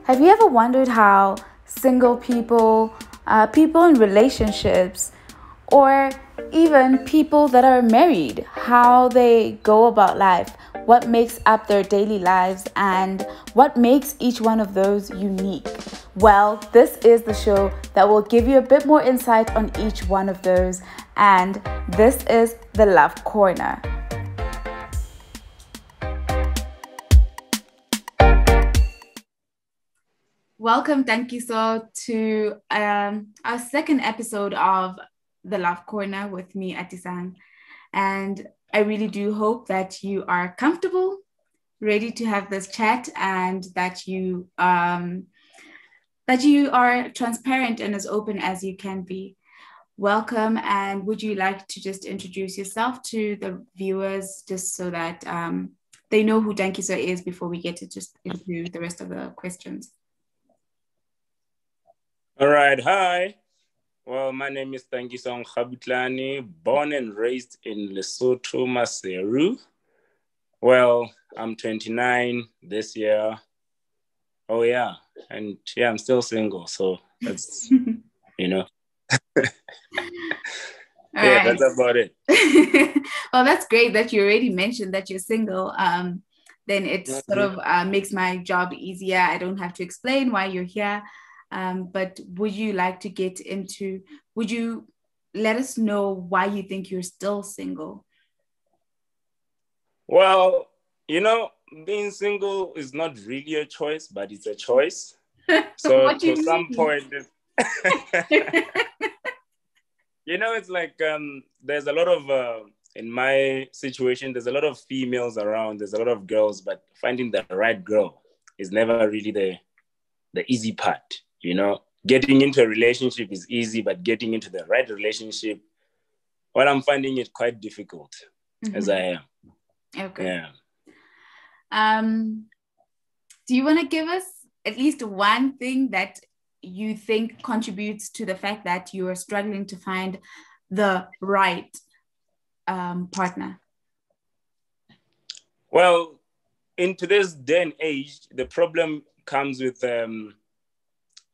Have you ever wondered how single people, people in relationships, or even people that are married, how they go about life, what makes up their daily lives, and what makes each one of those unique? Well, this is the show that will give you a bit more insight on each one of those, and this is the Love Corner. Welcome, Tankiso, to our second episode of the Love Corner with me, Atisang. And I really do hope that you are comfortable, ready to have this chat, and that you are transparent and as open as you can be. Welcome, and would you like to just introduce yourself to the viewers, just so that they know who Denkiso is before we get to just into the rest of the questions? All right, hi. Well, my name is Tankiso, born and raised in Lesotho, Maseru. Well, I'm 29 this year. Oh, yeah. And yeah, I'm still single. So that's, All yeah, right. that's about it. Well, that's great that you already mentioned that you're single. Then it sort of makes my job easier. I don't have to explain why you're here. But would you like to would you let us know why you think you're still single? Well, being single is not really a choice, but it's a choice. So to some point, it's like there's a lot of, in my situation, there's a lot of females around, there's a lot of girls, but finding the right girl is never really the easy part. Getting into a relationship is easy, but getting into the right relationship, well, I'm finding it quite difficult, as I am. Okay. Yeah. Do you want to give us at least one thing that you think contributes to the fact that you are struggling to find the right partner? Well, in today's day and age, the problem comes with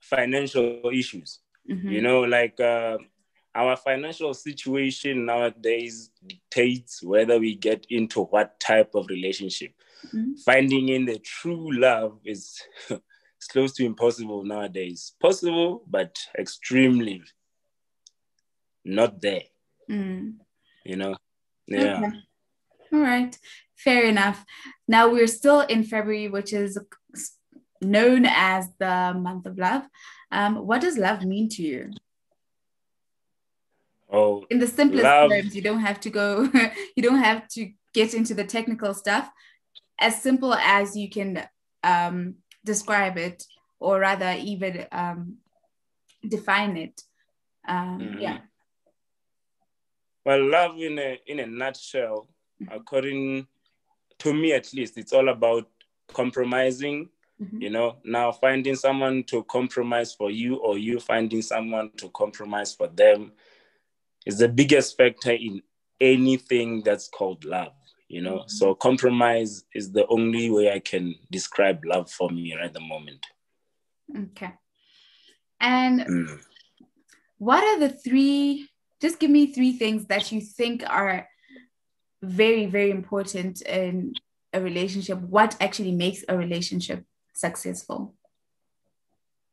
financial issues. Our financial situation nowadays dictates whether we get into what type of relationship. Finding in the true love is close to impossible nowadays. Possible, but extremely not there. Yeah. Okay. All right. Fair enough. Now we're still in February, which is known as the month of love. What does love mean to you? Oh, in the simplest terms, you don't have to get into the technical stuff. As simple as you can describe it, or rather even define it. Yeah. Well, love in a nutshell, according to me at least, it's all about compromising. Now finding someone to compromise for you, or you finding someone to compromise for them, is the biggest factor in anything that's called love. So compromise is the only way I can describe love for me right at the moment. Okay. And what are just give me three things that you think are very, very important in a relationship. What actually makes a relationship successful?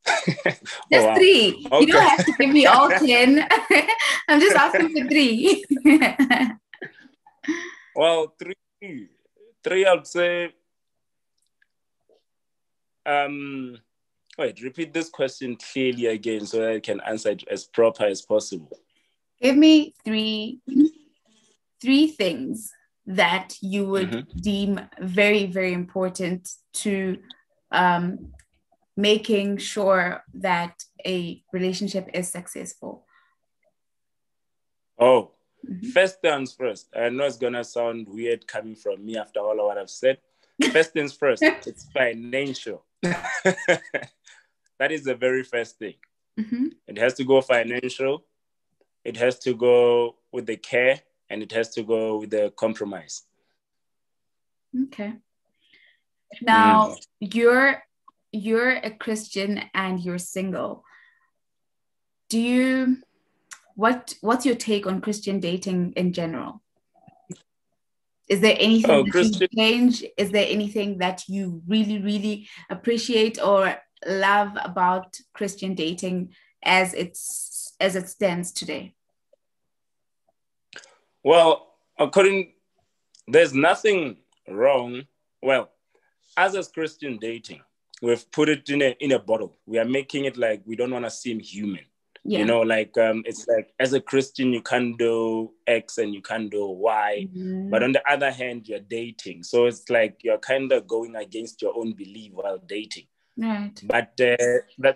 Just three. Okay. You don't have to give me all 10. I'm just asking for 3. Well, three, I would say. Wait, repeat this question clearly again so I can answer it as proper as possible. Give me three things that you would deem very, very important to making sure that a relationship is successful. Oh, first things first. I know it's going to sound weird coming from me after all of what I've said. First things first, it's financial. That is the very first thing. It has to go financial. It has to go with the care, and it has to go with the compromise. Okay. Now, you're you're a Christian and you're single, what's your take on Christian dating in general? Is there anything that you change? Is there anything that you really, really appreciate or love about Christian dating as it stands today? Well, there's nothing wrong. Well, as Christian dating, we've put it in a bottle. We are making it like we don't want to seem human. Yeah. You know, like it's like as a Christian, you can't do X and you can't do Y. Mm-hmm. But on the other hand, you're dating. So it's like you're kind of going against your own belief while dating. Right. But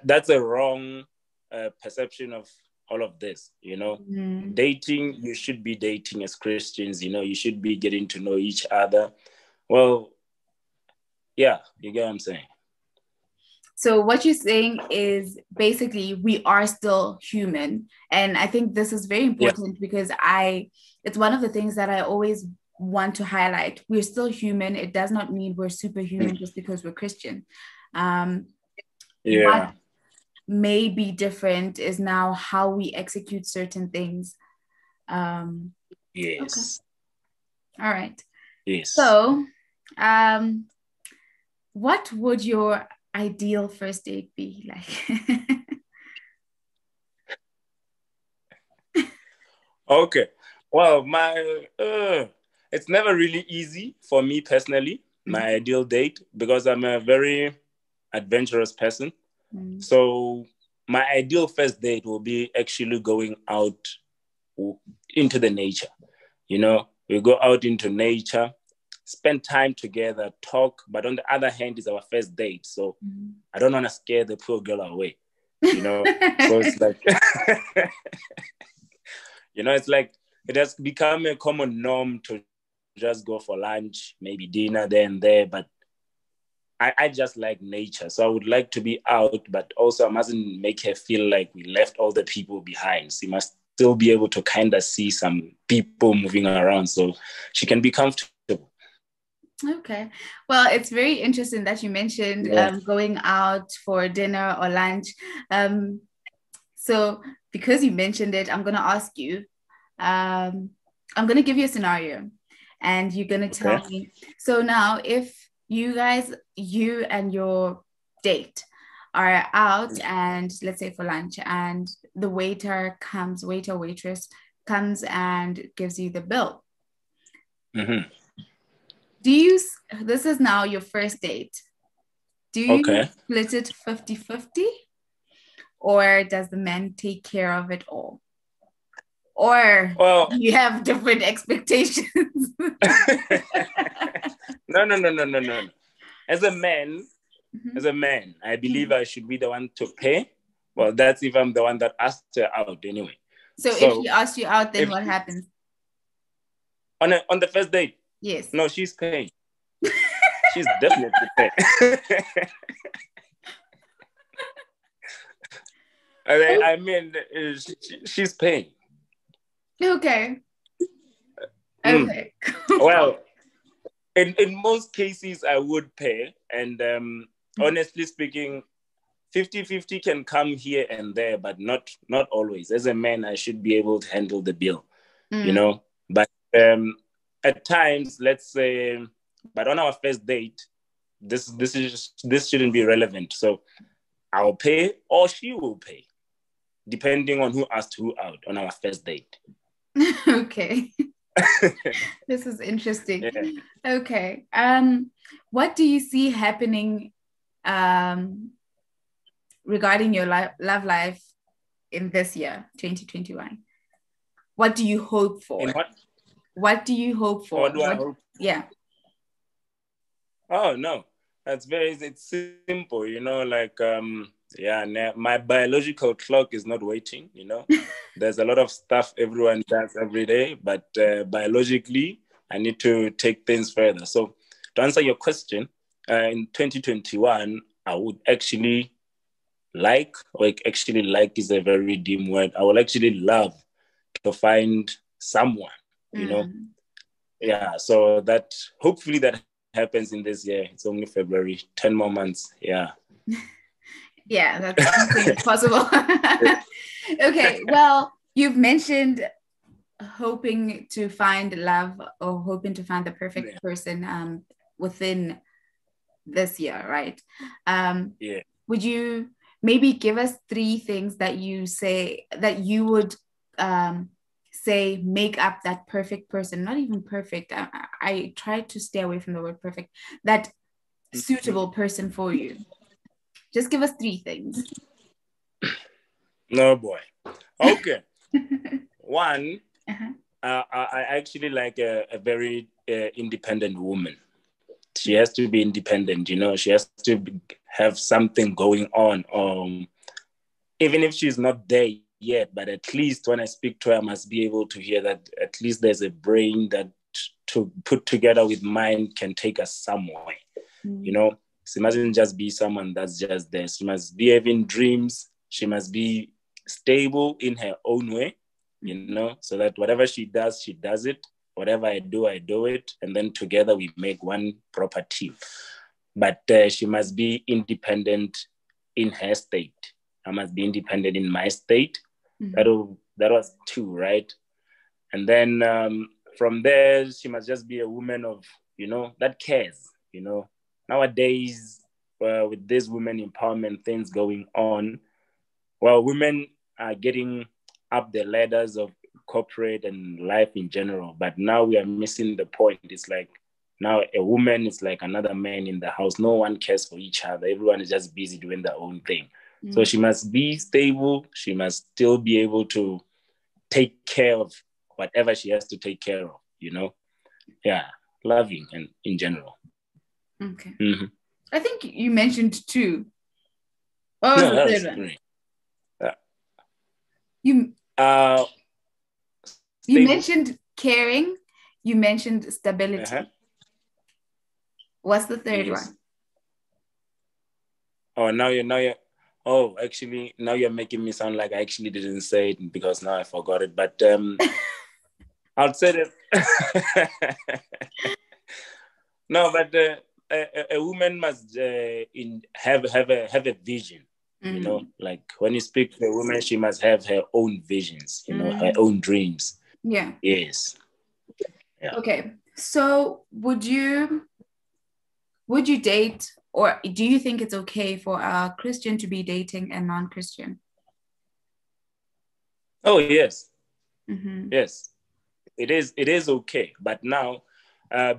that's a wrong perception of all of this, you know. Mm-hmm. Dating, you should be dating as Christians, you know, you should be getting to know each other. Well, yeah, you get what I'm saying. So what you're saying is basically we are still human. And I think this is very important because it's one of the things that I always want to highlight. We're still human. It does not mean we're superhuman just because we're Christian. What may be different is now how we execute certain things. Yes. Okay. All right. Yes. So what would your ideal first date be like? Okay. Well, it's never really easy for me personally, my ideal date, because I'm a very adventurous person. So my ideal first date will be actually going out into the nature. You know, we go out into nature, spend time together, talk, but on the other hand, it's our first date. So I don't want to scare the poor girl away, you know? So it's like, you know, it's like, it has become a common norm to just go for lunch, maybe dinner there and there, but I just like nature. So I would like to be out, but also I mustn't make her feel like we left all the people behind. She must still be able to kind of see some people moving around so she can be comfortable. Okay. Well, it's very interesting that you mentioned going out for dinner or lunch. So because you mentioned it, I'm going to ask you, I'm going to give you a scenario and you're going to tell me. So now if you and your date are out and let's say for lunch and the waiter, waitress comes and gives you the bill. Mm-hmm. This is now your first date. Do you split it 50-50? Or does the man take care of it all? Or do you have different expectations? No. As a man, I believe I should be the one to pay. Well, that's if I'm the one that asked her out anyway. So if she asks you out, then what happens? On the first date? Yes. No, she's paying. She's definitely paying. I mean, she's paying. Okay. Okay. Well, in most cases, I would pay. And honestly speaking, 50-50 can come here and there, but not always. As a man, I should be able to handle the bill, you know. But at times, let's say, but on our first date, this shouldn't be relevant. So I'll pay or she will pay, depending on who asked who out on our first date. Okay. This is interesting. Yeah. Okay. What do you see happening regarding your love life in this year, 2021? What do you hope for? What do you hope for? What do I hope? Yeah. Oh, no. It's simple, you know, like, my biological clock is not waiting, you know. There's a lot of stuff everyone does every day, but biologically, I need to take things further. So to answer your question, in 2021, I would actually like is a very dim word. I would actually love to find someone, you know. Yeah, so that hopefully that happens in this year. It's only February, 10 more months. Yeah. Yeah, that's possible. Okay, well, you've mentioned hoping to find love or hoping to find the perfect person within this year, right? Yeah. Would you maybe give us 3 things that you say that you would say make up that perfect person? Not even perfect. I try to stay away from the word perfect. That suitable person for you. Just give us 3 things. No, boy. Okay. One, I actually like a very independent woman. She has to be independent, you know. She has to have something going on. Even if she's not there yet, but at least when I speak to her, I must be able to hear that at least there's a brain that to put together with mine can take us somewhere. You know, she mustn't just be someone that's just there. She must be having dreams. She must be stable in her own way, you know, so that whatever she does it. Whatever I do it. And then together we make one proper team. But she must be independent in her state. I must be independent in my state. That was 2, right? And then from there, she must just be a woman of, you know, that cares, you know. Nowadays, with this women empowerment things going on, well, women are getting up the ladders of corporate and life in general, but now we are missing the point. It's like now a woman is like another man in the house. No one cares for each other. Everyone is just busy doing their own thing. So she must be stable. She must still be able to take care of whatever she has to take care of, you know? Yeah, loving and in general. Okay. I think you mentioned 2. What was No, the that third was one? 3. You mentioned caring. You mentioned stability. What's the third one? Oh, now you're. Oh, actually, now you're making me sound like I actually didn't say it because now I forgot it. But I'll say that. No, but a woman must have a vision. You know, like when you speak to a woman, she must have her own visions. You know, her own dreams. Yeah. Yes. Yeah. Okay. So would you date, or do you think it's okay for a Christian to be dating a non-Christian? Oh, yes. Yes. It is okay. But now,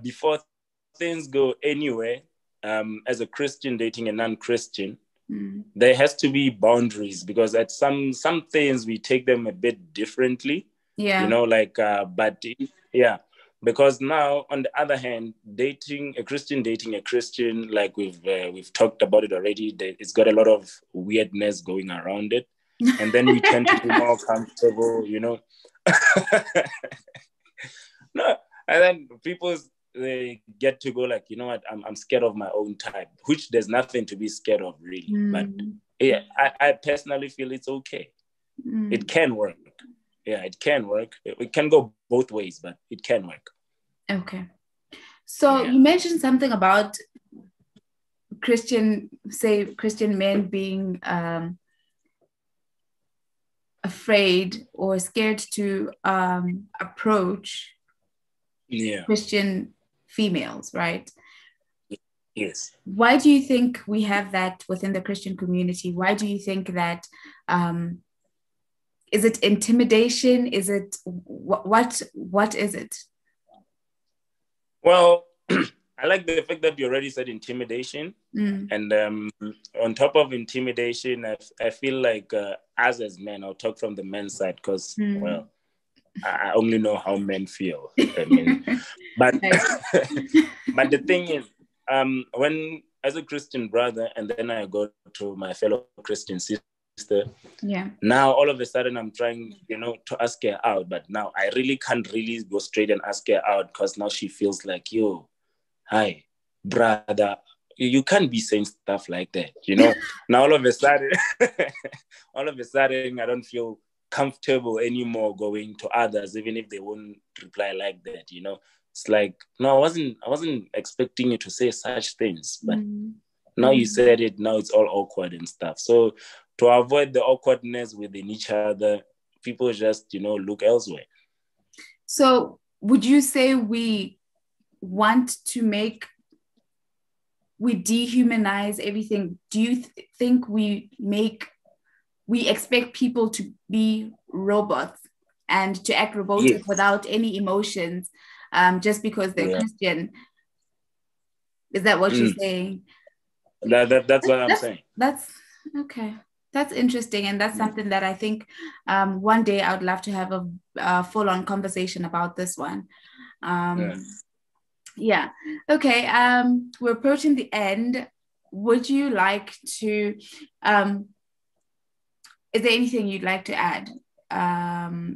before things go anywhere, as a Christian dating a non-Christian, there has to be boundaries, because at some things we take them a bit differently. Yeah. You know, like, but yeah, because now on the other hand, dating a Christian, like we've talked about it already, it's got a lot of weirdness going around it, and then we tend to be more comfortable, you know. No, and then they get to go like, you know what, I'm scared of my own type, which there's nothing to be scared of really. But yeah, I personally feel it's okay. It can work. Yeah, it can work. It can go both ways, but it can work. Okay. So you mentioned something about Christian men being afraid or scared to approach Christian females, right? Yes. Why do you think we have that within the Christian community? Why do you think that? Is it intimidation? Is it what is it? Well, I like the fact that you already said intimidation. And on top of intimidation, I feel like us as men, I'll talk from the men's side because, well, I only know how men feel. I mean, but but the thing is, when as a Christian brother, and then I go to my fellow Christian sister, now all of a sudden I'm trying, you know, to ask her out, but now I really can't really go straight and ask her out because now she feels like, yo, hi, brother, you can't be saying stuff like that, you know. Now all of a sudden I don't feel comfortable anymore going to others, even if they won't reply like that, you know. It's like, no, I wasn't expecting you to say such things, but Now you said it, now it's all awkward and stuff. So to avoid the awkwardness within each other, people just, look elsewhere. So would you say we dehumanize everything? Do you think we expect people to be robots and to act robotic without any emotions, just because they're Christian? Is that what you're saying? That's what I'm saying. That's okay. That's interesting, and that's something that I think one day I would love to have a full-on conversation about this one. Yeah. Okay. We're approaching the end. Would you like to? Is there anything you'd like to add?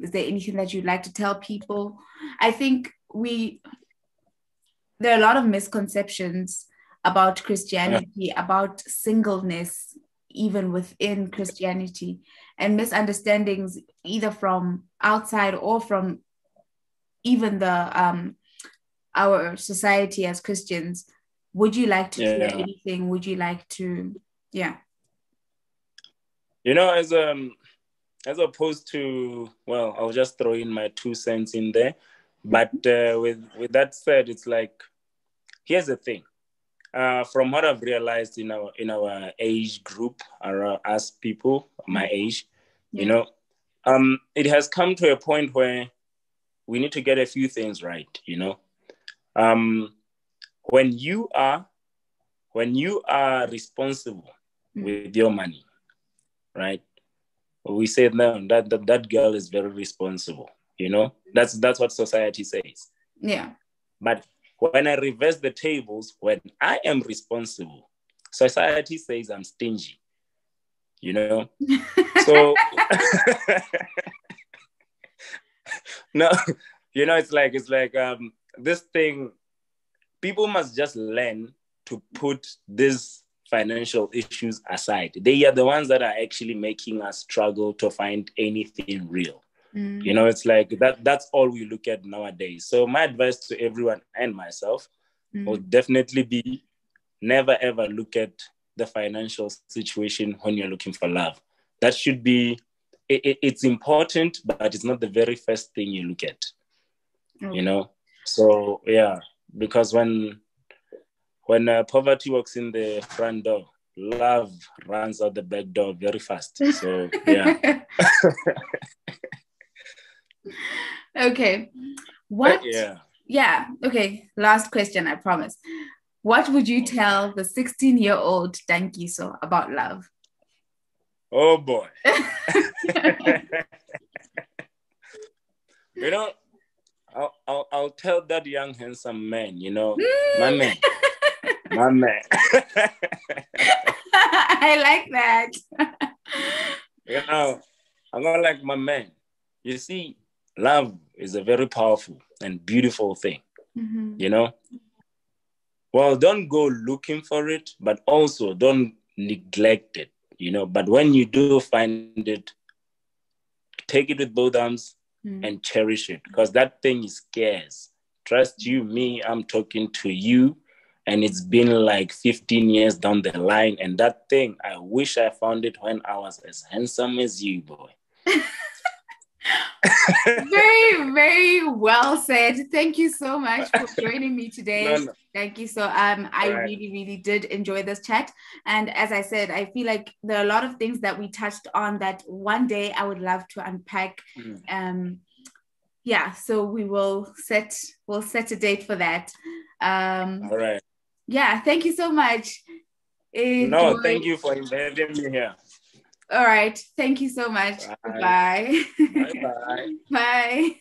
Is there anything that you'd like to tell people? I think there are a lot of misconceptions about Christianity, about singleness, even within Christianity, and misunderstandings either from outside or from even our society as Christians. Would you like to share anything? Would you like to, as opposed to, well, I'll just throw in my 2 cents in there. But with that said, it's like, here's the thing. From what I've realized in our age group, us people, my age, it has come to a point where we need to get a few things right, When you are responsible with your money, right? We say no, that girl is very responsible, That's what society says. Yeah. But when I reverse the tables, when I am responsible, society says I'm stingy, So no, it's like this thing. People must just learn to put these financial issues aside. They are the ones that are actually making us struggle to find anything real. It's like that's all we look at nowadays. So my advice to everyone and myself will definitely be never ever look at the financial situation when you're looking for love. That should be, it's important, but it's not the very first thing you look at, So yeah, because when poverty walks in the front door, love runs out the back door very fast. So yeah. Okay. What? Yeah. Okay. Last question, I promise. What would you tell the 16-year-old Denkiso about love? Oh boy. I'll tell that young handsome man, my man. I like that. I'm not like my man. You see, love is a very powerful and beautiful thing, Well, don't go looking for it, but also don't neglect it, But when you do find it, take it with both arms and cherish it, because that thing is scarce. Trust you, me, I'm talking to you, and it's been like 15 years down the line, and that thing, I wish I found it when I was as handsome as you, boy. Very, very well said. Thank you so much for joining me today. No. Thank you. So I really, really did enjoy this chat. And as I said, I feel like there are a lot of things that we touched on that one day I would love to unpack. So we'll set a date for that. All right. Yeah, thank you so much. No, thank you for having me here. All right. Thank you so much. Bye. Bye. Bye-bye. Bye.